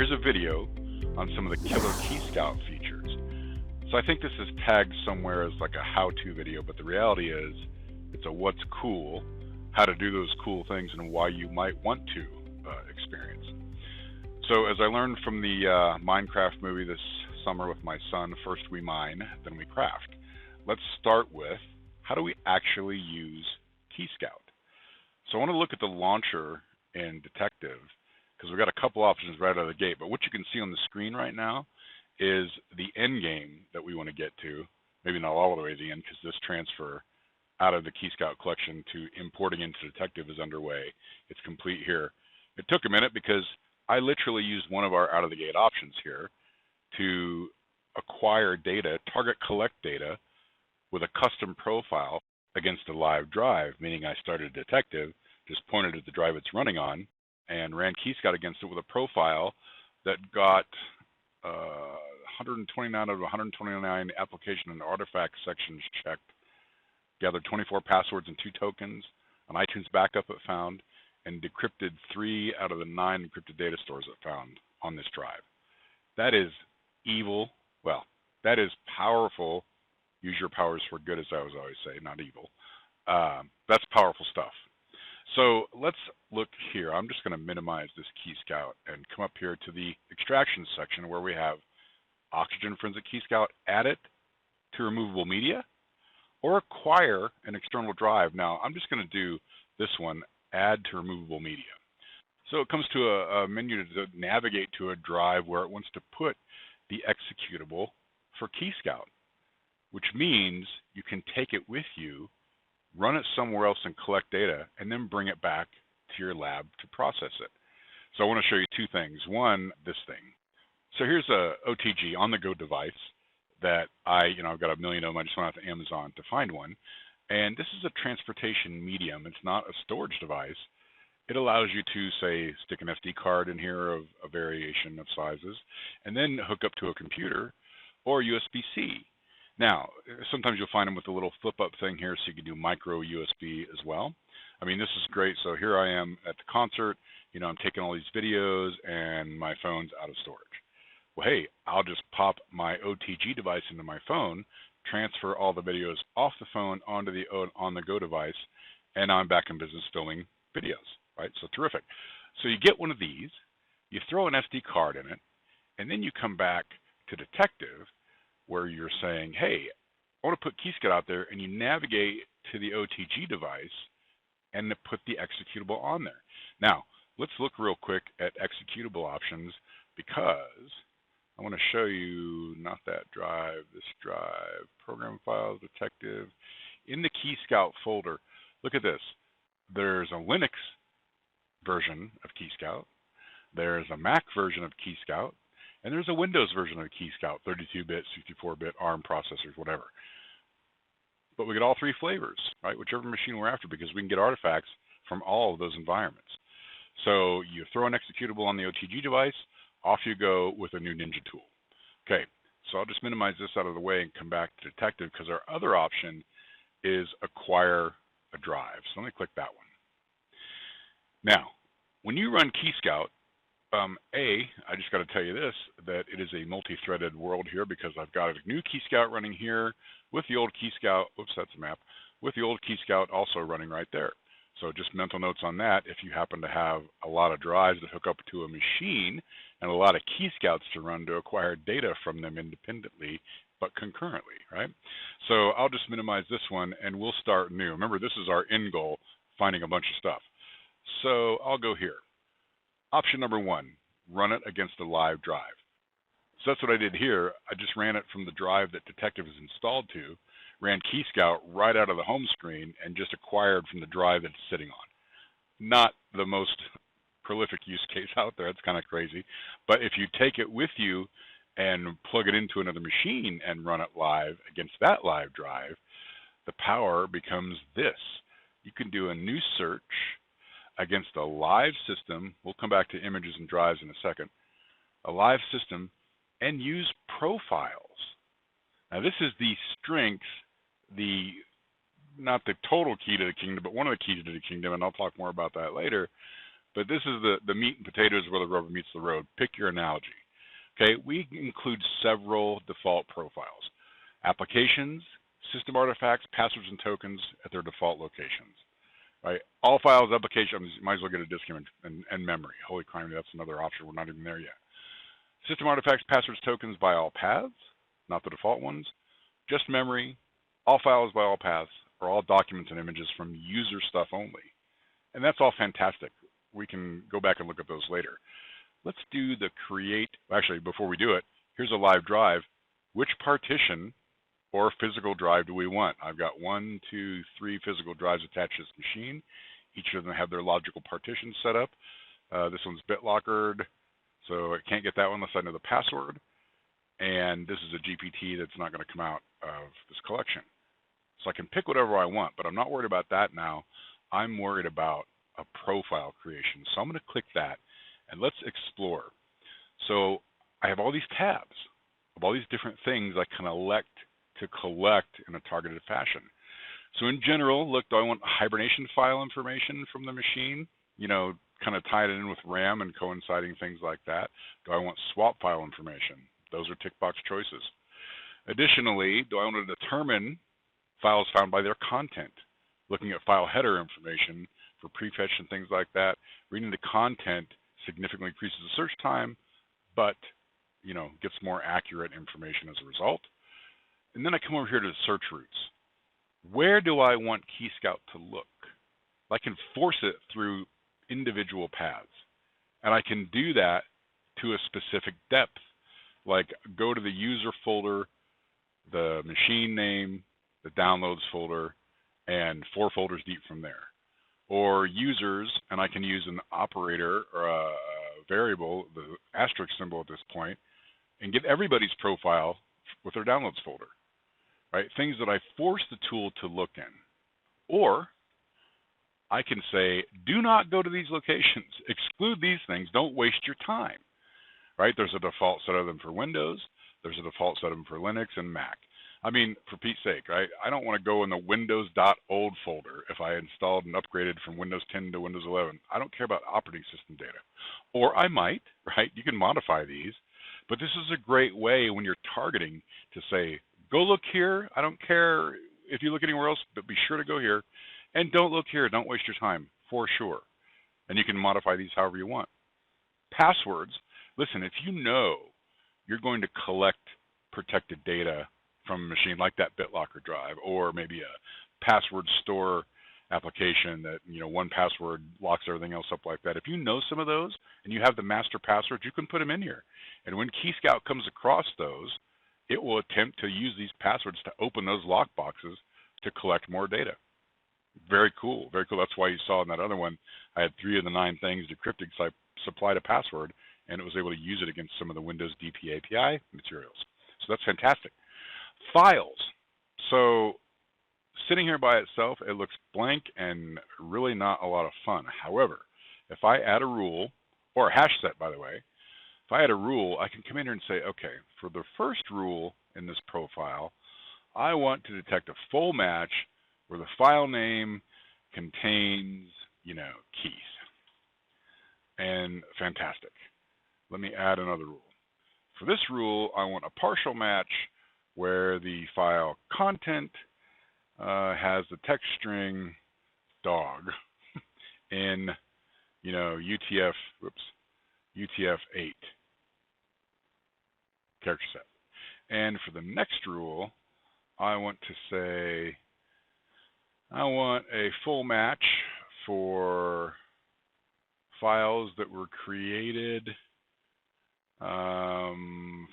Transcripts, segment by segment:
Here's a video on some of the killer KeyScout features. So I think this is tagged somewhere as like a how-to video, but the reality is it's a what's cool, how to do those cool things, and why you might want to experience. So as I learned from the Minecraft movie this summer with my son, first we mine, then we craft. Let's start with, how do we actually use KeyScout? So I want to look at the launcher in Detective, because we've got a couple options right out of the gate, but what you can see on the screen right now is the end game that we want to get to, maybe not all the way to the end, because this transfer out of the KeyScout collection to importing into Detective is underway. It's complete here. It took a minute because I literally used one of our out of the gate options here to acquire data, target collect data with a custom profile against a live drive, meaning I started Detective, just pointed at the drive it's running on, and ran KeyScout against it with a profile that got 129 out of 129 application and artifact sections checked, gathered 24 passwords and 2 tokens, an iTunes backup it found, and decrypted 3 out of the 9 encrypted data stores it found on this drive. That is evil. Well, that is powerful. Use your powers for good, as I always say, not evil. That's powerful stuff. So let's look here. I'm just going to minimize this KeyScout and come up here to the extraction section where we have Oxygen Forensic KeyScout, add it to removable media, or acquire an external drive. Now, I'm just going to do this one, add to removable media. So it comes to a menu to navigate to a drive where it wants to put the executable for KeyScout, which means you can take it with you, run it somewhere else and collect data, and then bring it back to your lab to process it. So I want to show you 2 things. One, this thing. So here's a OTG on-the-go device that I've got a million of them. I just went out to Amazon to find one. And this is a transportation medium. It's not a storage device. It allows you to, say, stick an SD card in here of a variation of sizes, and then hook up to a computer or USB-C. Now, sometimes you'll find them with a little flip-up thing here, so you can do micro USB as well. I mean, this is great. So here I am at the concert. I'm taking all these videos, and my phone's out of storage. Well, hey, I'll just pop my OTG device into my phone, transfer all the videos off the phone onto the on-the-go device, and I'm back in business filming videos, right? So terrific. So you get one of these, you throw an SD card in it, and then you come back to Detective, where you're saying, hey, I want to put KeyScout out there, and you navigate to the OTG device and put the executable on there. Now, let's look real quick at executable options, because I want to show you, not that drive, this drive, program files, Detective. In the KeyScout folder, look at this. There's a Linux version of KeyScout. There's a Mac version of KeyScout. And there's a Windows version of KeyScout, 32-bit, 64-bit, ARM processors, whatever. But we get all 3 flavors, right? Whichever machine we're after, because we can get artifacts from all of those environments. So you throw an executable on the OTG device, off you go with a new Ninja tool. Okay, so I'll just minimize this out of the way and come back to Detective, because our other option is acquire a drive. So let me click that one. Now, when you run KeyScout, I just got to tell you this, that it is a multi-threaded world here, because I've got a new KeyScout running here with the old KeyScout, oops, that's a map, with the old KeyScout also running right there. So just mental notes on that. If you happen to have a lot of drives that hook up to a machine and a lot of KeyScouts to run to acquire data from them independently, but concurrently, right? So I'll just minimize this one, and we'll start new. Remember, this is our end goal, finding a bunch of stuff. So I'll go here. Option number 1, run it against a live drive. So that's what I did here. I just ran it from the drive that Detective is installed to, ran KeyScout right out of the home screen, and just acquired from the drive that it's sitting on. Not the most prolific use case out there. It's kind of crazy. But if you take it with you and plug it into another machine and run it live against that live drive, the power becomes this. You can do a new search against a live system. We'll come back to images and drives in a second. A live system, and use profiles. Now this is the strength, not the total key to the kingdom, but one of the keys to the kingdom, and I'll talk more about that later, but this is the meat and potatoes where the rubber meets the road. Pick your analogy. Okay, we include several default profiles. Applications, system artifacts, passwords, and tokens at their default locations. Right? All files, applications, might as well get a disk image and memory. Holy crime, that's another option. We're not even there yet. System artifacts, passwords, tokens by all paths, not the default ones. Just memory, all files by all paths, or all documents and images from user stuff only. And that's all fantastic. We can go back and look at those later. Let's do the create. Actually, before we do it, here's a live drive. Which partition or physical drive do we want? I've got 1, 2, 3 physical drives attached to this machine. Each of them have their logical partitions set up. This one's BitLockered, so I can't get that one unless I know the password. And this is a GPT that's not going to come out of this collection. So I can pick whatever I want, but I'm not worried about that now. I'm worried about a profile creation. So I'm going to click that, and let's explore. So I have all these tabs of all these different things I can elect to collect in a targeted fashion. So in general, look, do I want hibernation file information from the machine? You know, kind of tied in with RAM and coinciding things like that. Do I want swap file information? Those are tick box choices. Additionally, do I want to determine files found by their content? Looking at file header information for prefetch and things like that. Reading the content significantly increases the search time, but you know, gets more accurate information as a result. And then I come over here to the search routes. Where do I want KeyScout to look? I can force it through individual paths. And I can do that to a specific depth. Like go to the user folder, the machine name, the downloads folder, and 4 folders deep from there. Or users, and I can use an operator or a variable, the asterisk symbol at this point, and get everybody's profile with their downloads folder. Right? Things that I force the tool to look in. Or I can say, do not go to these locations. Exclude these things. Don't waste your time. Right? There's a default set of them for Windows. There's a default set of them for Linux and Mac. I mean, for Pete's sake, right? I don't want to go in the Windows.old folder if I installed and upgraded from Windows 10 to Windows 11. I don't care about operating system data. Or I might, right? You can modify these. But this is a great way when you're targeting to say, go look here. I don't care if you look anywhere else, but be sure to go here. And don't look here. Don't waste your time, for sure. And you can modify these however you want. Passwords. Listen, if you know you're going to collect protected data from a machine like that BitLocker drive, or maybe a password store application that, you know, 1Password locks everything else up like that. If you know some of those and you have the master passwords, you can put them in here. And when KeyScout comes across those, it will attempt to use these passwords to open those lock boxes to collect more data. Very cool, very cool. That's why you saw in that other one, I had 3 of the 9 things decrypted because I supplied a password, and it was able to use it against some of the Windows DP API materials. So that's fantastic. Files. So sitting here by itself, it looks blank and really not a lot of fun. However, if I add a rule, or a hash set, by the way, if I add a rule, I can come in here and say, okay, for the first rule in this profile, I want to detect a full match where the file name contains, you know, Keith. And fantastic. Let me add another rule. For this rule, I want a partial match where the file content has the text string dog in, you know, UTF-8 character set. And for the next rule, I want to say I want a full match for files that were created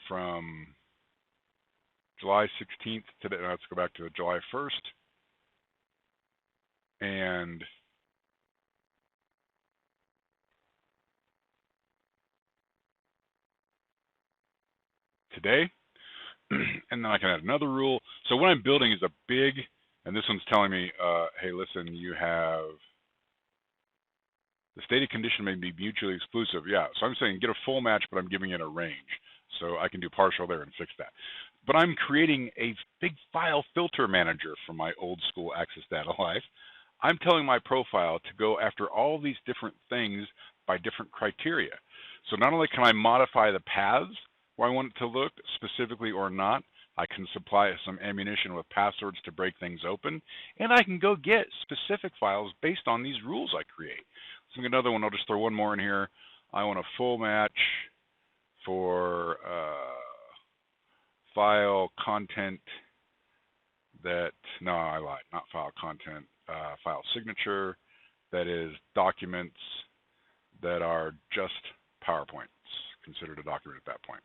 from July 16th today. Let's go back to July 1st. And today. And then I can add another rule. So what I'm building is a big, and this one's telling me, hey, listen, you have the stated condition may be mutually exclusive. Yeah, so I'm saying get a full match, but I'm giving it a range. So I can do partial there and fix that. But I'm creating a big file filter manager from my old school Access Data life. I'm telling my profile to go after all these different things by different criteria. So not only can I modify the paths where I want it to look specifically or not, I can supply some ammunition with passwords to break things open, and I can go get specific files based on these rules I create. So another one, I'll just throw one more in here. I want a full match for file content that, no, I lied, not file content, file signature that is documents that are just PowerPoints, considered a document at that point.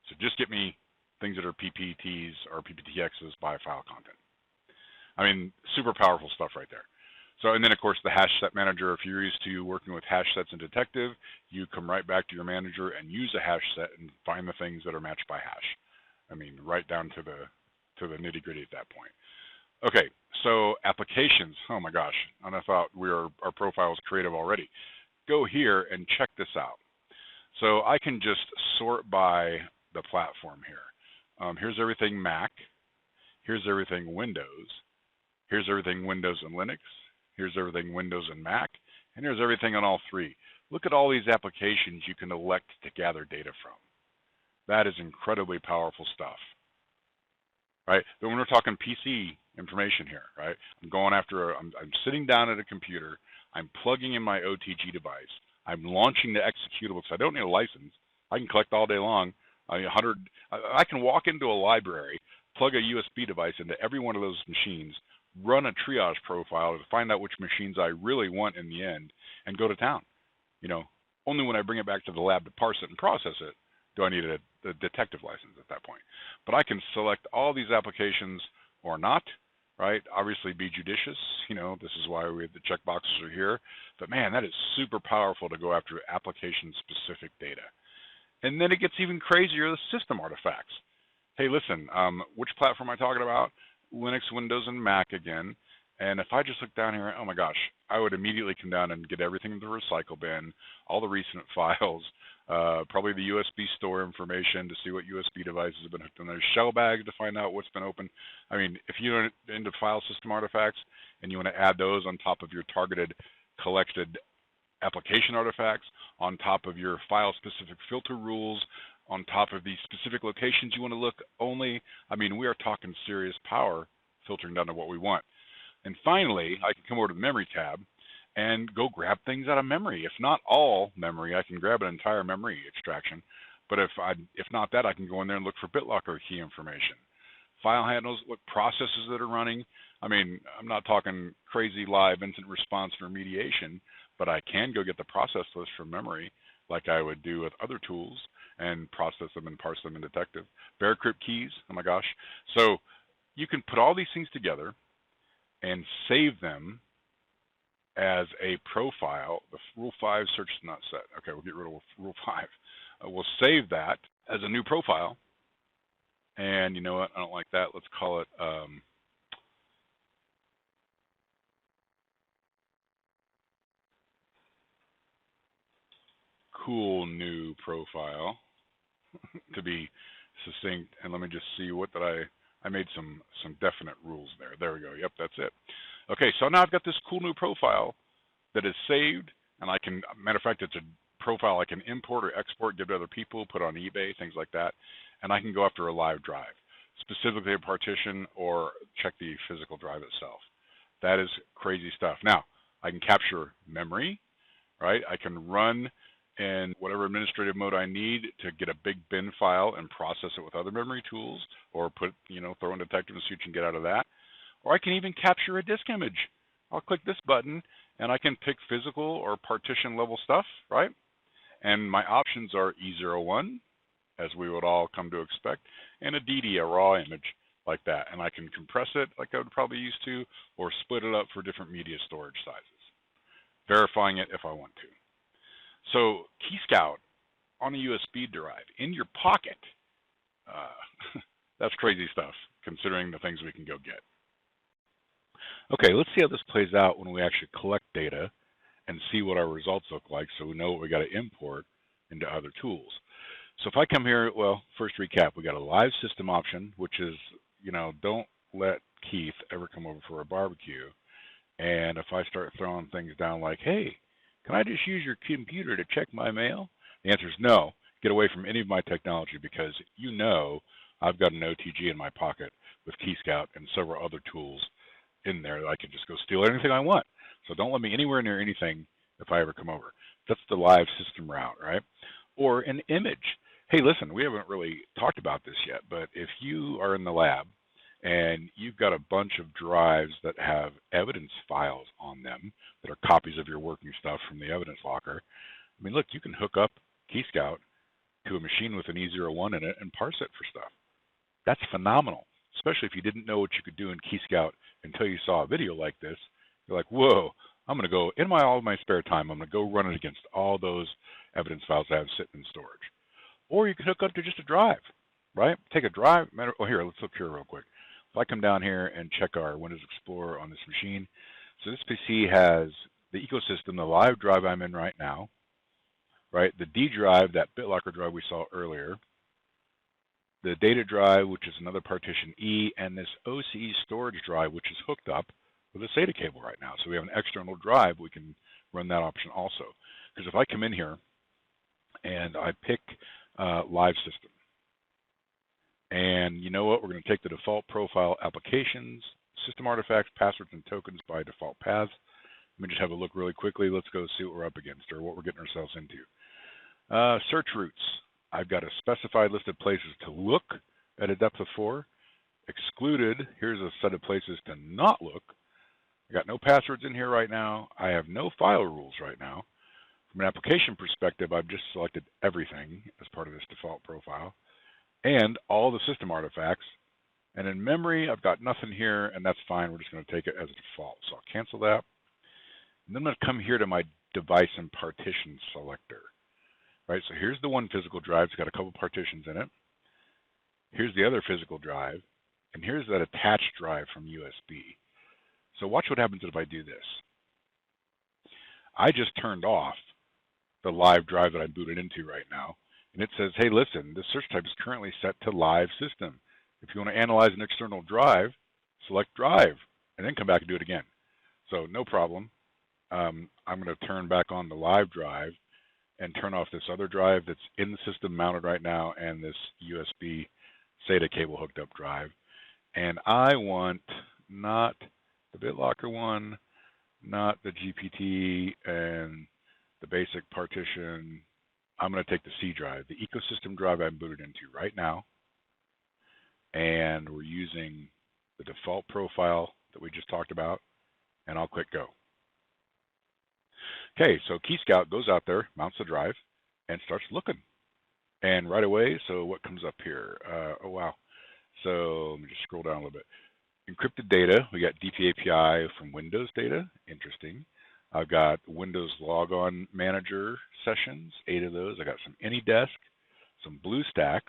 So just get me things that are PPTs or PPTXs by file content. I mean, super powerful stuff right there. So, and then of course the hash set manager, if you're used to working with hash sets in Detective, you come right back to your manager and use a hash set and find the things that are matched by hash. I mean, right down to the nitty gritty at that point. Okay, so applications, oh my gosh, and I thought our profile was creative already. Go here and check this out. So I can just sort by the platform here. Here's everything Mac, here's everything Windows, here's everything Windows and Linux, here's everything Windows and Mac, and here's everything on all three. Look at all these applications you can elect to gather data from. That is incredibly powerful stuff, right? But when we're talking PC information here, right? I'm going after, I'm sitting down at a computer, I'm plugging in my OTG device, I'm launching the executable, so I don't need a license. I can collect all day long. I can walk into a library, plug a USB device into every one of those machines, run a triage profile to find out which machines I really want in the end, and go to town. You know, only when I bring it back to the lab to parse it and process it do I need a detective license at that point. But I can select all these applications or not, right? Obviously be judicious. You know, this is why the checkboxes are here. But man, that is super powerful to go after application-specific data. And then it gets even crazier, the system artifacts. Hey, listen, which platform am I talking about? Linux, Windows, and Mac again. And if I just look down here, oh my gosh, I would immediately come down and get everything in the recycle bin, all the recent files, probably the USB store information to see what USB devices have been hooked on. There's shell bags to find out what's been opened. I mean, if you're into file system artifacts and you want to add those on top of your targeted collected application artifacts, on top of your file-specific filter rules, on top of the specific locations you want to look only, I mean, we are talking serious power filtering down to what we want. And finally, I can come over to the memory tab and go grab things out of memory. If not all memory, I can grab an entire memory extraction. But if not that, I can go in there and look for BitLocker key information. File handles, what processes that are running. I mean, I'm not talking crazy live incident response and remediation, but I can go get the process list from memory like I would do with other tools and process them and parse them in Detective. Decrypt keys, oh my gosh. So you can put all these things together and save them as a profile. The Rule 5 search is not set. Okay, we'll get rid of Rule 5. We'll save that as a new profile. And you know what? I don't like that. Let's call it cool new profile to be succinct. And let me just see what did I made some definite rules there. There we go. Yep, that's it. Okay, so now I've got this cool new profile that is saved, and I can, matter of fact, it's a profile I can import or export, give to other people, put on eBay, things like that, and I can go after a live drive, specifically a partition or check the physical drive itself. That is crazy stuff. Now, I can capture memory, right? I can run in whatever administrative mode I need to get a big bin file and process it with other memory tools, or put, you know, throw in Detective and see what you can get out of that. Or I can even capture a disk image. I'll click this button and I can pick physical or partition level stuff, right? And my options are E01, as we would all come to expect, and a DD, a raw image like that. And I can compress it like I would probably used to, or split it up for different media storage sizes, verifying it if I want to. So KeyScout on a USB drive in your pocket, that's crazy stuff considering the things we can go get. Okay, let's see how this plays out when we actually collect data and see what our results look like so we know what we got to import into other tools. So if I come here, well, first recap, we got a live system option, which is, you know, don't let Keith ever come over for a barbecue And if I start throwing things down like, hey, can I just use your computer to check my mail? The answer is no. Get away from any of my technology, because you know I've got an OTG in my pocket with KeyScout and several other tools in there that I can just go steal anything I want. So don't let me anywhere near anything if I ever come over. That's the live system route, right? Or an image. Hey, listen, we haven't really talked about this yet, but if you are in the lab and you've got a bunch of drives that have evidence files on them that are copies of your working stuff from the evidence locker, I mean, look, you can hook up KeyScout to a machine with an E01 in it and parse it for stuff. That's phenomenal, especially if you didn't know what you could do in KeyScout until you saw a video like this. You're like, whoa, I'm going to go, in all my spare time, I'm going to go run it against all those evidence files I have sitting in storage. Or you can hook up to just a drive, right? Take a drive. Oh, here, let's look here real quick. If I come down here and check our Windows Explorer on this machine, so this PC has the ecosystem, the live drive I'm in right now, right? The D drive, that BitLocker drive we saw earlier, the data drive, which is another partition E, and this OCE storage drive, which is hooked up with a SATA cable right now. So we have an external drive. We can run that option also. Because if I come in here and I pick live system, and you know what? We're going to take the default profile applications, system artifacts, passwords, and tokens by default paths. Let me just have a look really quickly. Let's go see what we're up against or what we're getting ourselves into. Search routes. I've got a specified list of places to look at a depth of 4. Excluded, here's a set of places to not look. I got no passwords in here right now. I have no file rules right now. From an application perspective, I've just selected everything as part of this default profile and all the system artifacts. And in memory, I've got nothing here, and that's fine. We're just going to take it as a default. So I'll cancel that. And then I'm going to come here to my device and partition selector. Right, so here's the one physical drive. It's got a couple partitions in it. Here's the other physical drive. And here's that attached drive from USB. So watch what happens if I do this. I just turned off the live drive that I'm booted into right now. And it says, hey, listen, this search type is currently set to live system. If you want to analyze an external drive, select drive, and then come back and do it again. So no problem. I'm going to turn back on the live drive and turn off this other drive that's in the system mounted right now and this USB SATA cable hooked up drive. And I want not the BitLocker one, not the GPT and the basic partition. I'm going to take the C drive, the ecosystem drive I'm booted into right now. And we're using the default profile that we just talked about, and I'll click go. Okay, so KeyScout goes out there, mounts the drive, and starts looking. And right away, so what comes up here? Oh, wow. So let me just scroll down a little bit. Encrypted data, we got DPAPI from Windows data, interesting. I've got Windows Logon Manager sessions, 8 of those. I got some AnyDesk, some BlueStacks.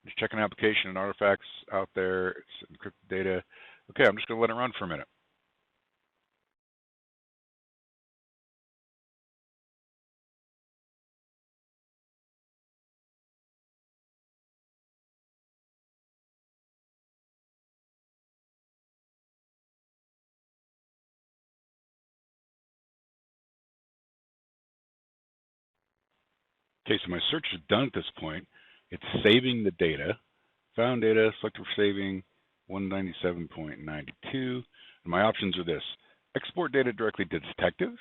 Just checking application and artifacts out there. It's encrypted data. Okay, I'm just going to let it run for a minute. Okay, so my search is done at this point. It's saving the data. Found data, selected for saving, 197.92. And my options are this: export data directly to Detective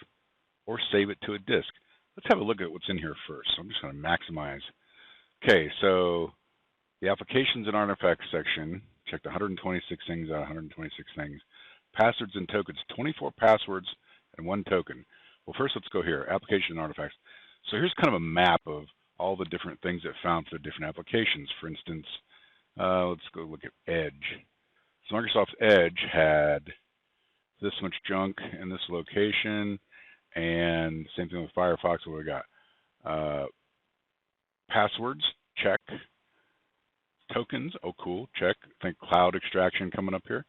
or save it to a disk. Let's have a look at what's in here first. So I'm just going to maximize. Okay, so the applications and artifacts section, checked 126 things out of 126 things. Passwords and tokens, 24 passwords and 1 token. Well, first let's go here, application and artifacts. So here's kind of a map of all the different things it found for different applications. For instance, let's go look at Edge. So Microsoft's Edge had this much junk in this location, and same thing with Firefox. What we got? Passwords, check. Tokens, oh cool, check. I think cloud extraction coming up here.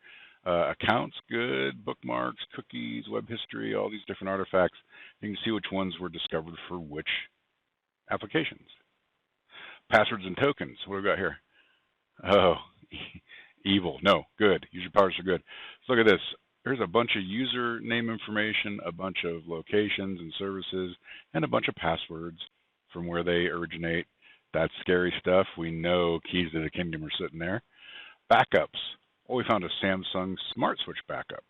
Accounts, good. Bookmarks, cookies, web history, all these different artifacts. You can see which ones were discovered for which applications. Passwords and tokens, what do we got here? Oh, evil, no, good. User powers are good. So look at this. There's a bunch of username information, a bunch of locations and services, and a bunch of passwords from where they originate. That's scary stuff. We know keys to the kingdom are sitting there. Backups. Well, we found a Samsung Smart Switch backup.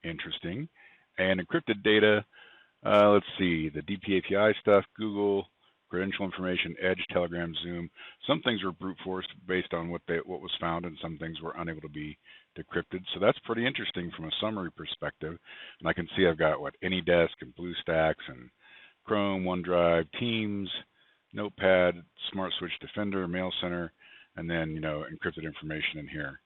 Interesting. And encrypted data. Let's see, the DPAPI stuff, Google, credential information, Edge, Telegram, Zoom. Some things were brute forced based on what was found, and some things were unable to be decrypted. So that's pretty interesting from a summary perspective. And I can see I've got AnyDesk and BlueStacks and Chrome, OneDrive, Teams, Notepad, Smart Switch Defender, Mail Center, and then encrypted information in here.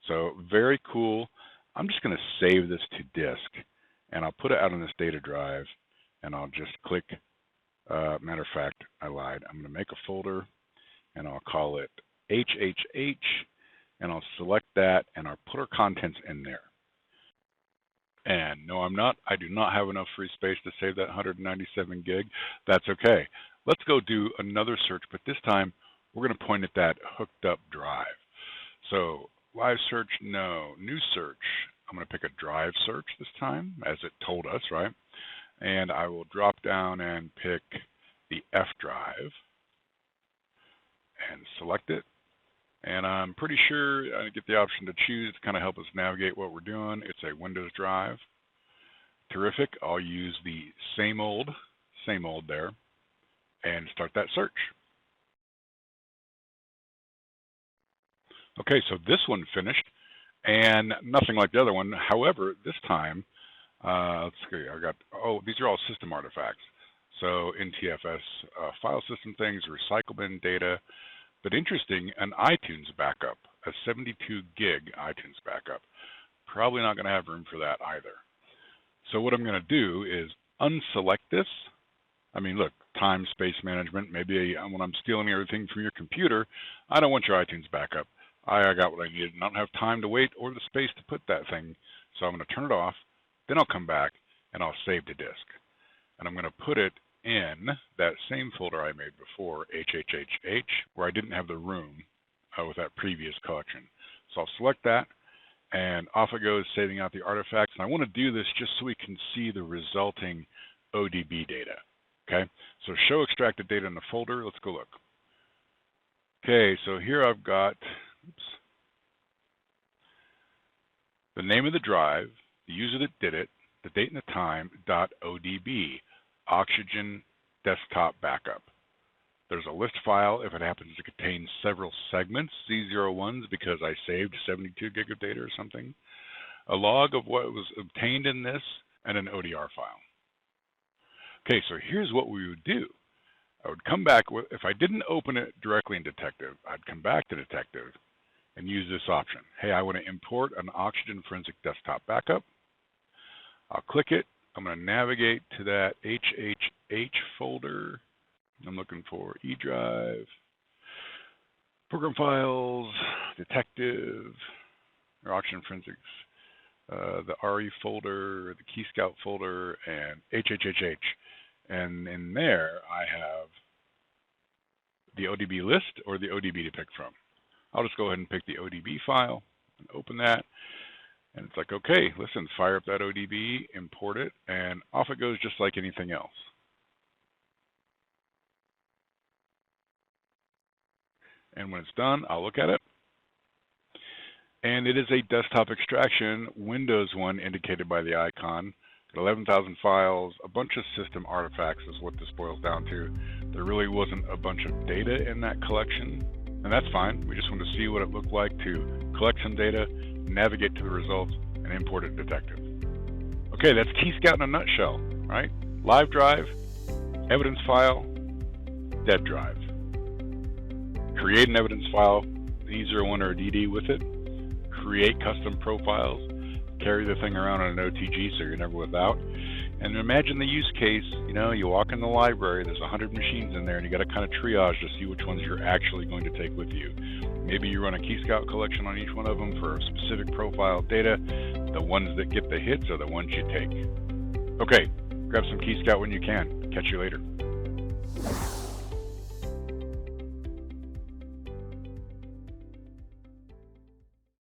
So very cool. I'm just going to save this to disk, and I'll put it out on this data drive, and I'll just click. Matter of fact, I lied. I'm going to make a folder, and I'll call it HHH, and I'll select that, and I'll put our contents in there. And no, I do not have enough free space to save that 197 gig. That's okay. Let's go do another search, but this time we're going to point at that hooked up drive. So live search, no. New search, I'm going to pick a drive search this time, as it told us, right? And I will drop down and pick the F drive and select it. And I'm pretty sure I get the option to choose to kind of help us navigate what we're doing. It's a Windows drive. Terrific. I'll use the same old there and start that search. Okay, so this one finished, and nothing like the other one. However, this time, let's see, these are all system artifacts. So NTFS file system things, recycle bin data, but interesting, an iTunes backup, a 72 gig iTunes backup. Probably not going to have room for that either. So what I'm going to do is unselect this. I mean, look, time, space management. Maybe when I'm stealing everything from your computer, I don't want your iTunes backup. I got what I needed, and I don't have time to wait or the space to put that thing. So I'm going to turn it off. Then I'll come back and I'll save to disk. And I'm going to put it in that same folder I made before, HHHH, where I didn't have the room with that previous collection. So I'll select that, and off it goes, saving out the artifacts. And I want to do this just so we can see the resulting ODB data. Okay, so show extracted data in the folder. Let's go look. Okay, so here I've got the name of the drive, the user that did it, the date and the time, .odb, Oxygen desktop backup. There's a list file if it happens to contain several segments, Z01s because I saved 72 gig of data or something, a log of what was obtained in this, and an ODR file. Okay, so here's what we would do. I would come back, if I didn't open it directly in Detective, I'd come back to Detective and use this option. Hey, I want to import an Oxygen Forensic desktop backup. I'll click it. I'm going to navigate to that HHH folder. I'm looking for E drive, program files, Detective, or Oxygen Forensics, the RE folder, the KeyScout folder, and HHHH. And in there, I have the ODB list or the ODB to pick from. I'll just go ahead and pick the ODB file and open that. And it's like, okay, listen, fire up that ODB, import it, and off it goes just like anything else. And when it's done, I'll look at it. And it is a desktop extraction, Windows one indicated by the icon. 11,000 files, a bunch of system artifacts is what this boils down to. There really wasn't a bunch of data in that collection, and that's fine. We just want to see what it looked like to collect some data, navigate to the results, and import it to Detective. Okay, that's KeyScout in a nutshell, right? Live drive, evidence file, dead drive. Create an evidence file, E01 or DD with it. Create custom profiles. Carry the thing around on an OTG so you're never without. And imagine the use case, you walk in the library, there's 100 machines in there, and you got to kind of triage to see which ones you're actually going to take with you. Maybe you run a KeyScout collection on each one of them for a specific profile data. The ones that get the hits are the ones you take. Okay, grab some KeyScout when you can. Catch you later.